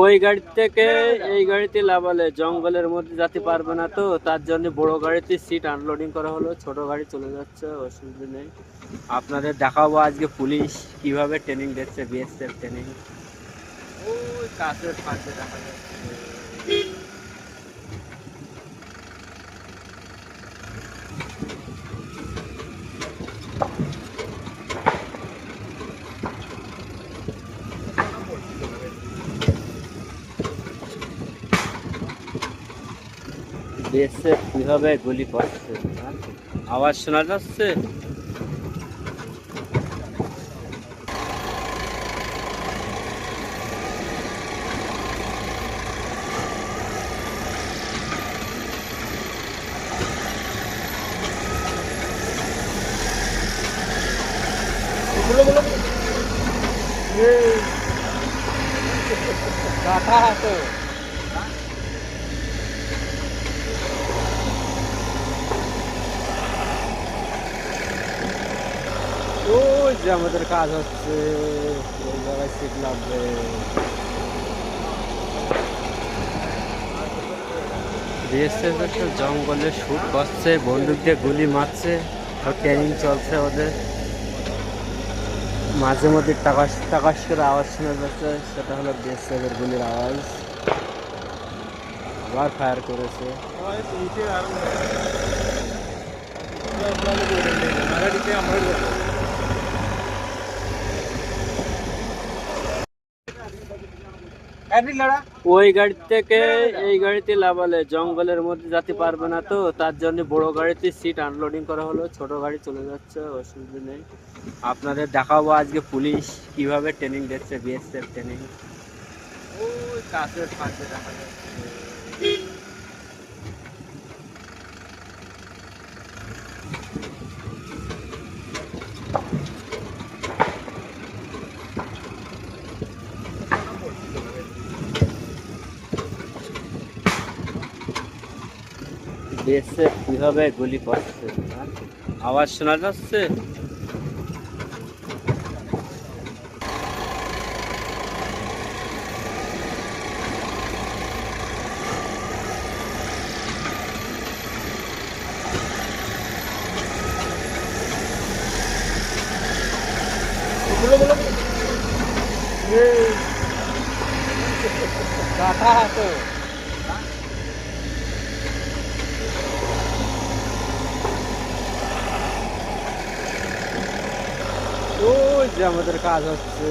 ওই গাড়ি থেকে এই গাড়িতে লাভালে জঙ্গলের মধ্যে যেতে পারবে না, তো তার জন্য বড় গাড়িতে সিট আনলোডিং করা হলো, ছোট গাড়ি চলে যাচ্ছে, অসুবিধা নেই। আপনাদের দেখাবো আজকে পুলিশ কিভাবে ট্রেনিং দিচ্ছে, বিএসএফ ট্রেনিং। ওই কাছের ফাঁকে দেখা যাচ্ছে বিএসএফ কিভাবে গুলি করছে। আওয়াজ শোনা যাচ্ছে। ওই যে আমাদের কাজ হচ্ছে, ওই জায়গায় সিট লাগবে। বিএসএফ একটা জঙ্গলে শুট করছে, বন্দুক দিয়ে গুলি মারছে, সব ট্রেনিং চলছে ওদের। মাঝে মধ্যে টাকাশ টাকাশ করে আওয়াজ শোনা যাচ্ছে, সেটা হলো বিএসএফ এর গুলির আওয়াজ। আবার ফায়ার করেছে। ওই গাড়ি থেকে এই গাড়িতে লাভালে জঙ্গলের মধ্যে যেতে পারবে না, তো তার জন্য বড় গাড়িতে সিট আনলোডিং করা হলো, ছোট গাড়ি চলে যাচ্ছে, অসুবিধা নেই। আপনাদের দেখাবো আজকে পুলিশ কিভাবে ট্রেনিং দিচ্ছে, বিএসএফ ট্রেনিং। ওই কাছের ফাঁকে দেখা যাচ্ছে বিএসএফ কিভাবে গুলি করছে। আওয়াজ শোনা যাচ্ছে। ওই যে আমাদের কাজ হচ্ছে।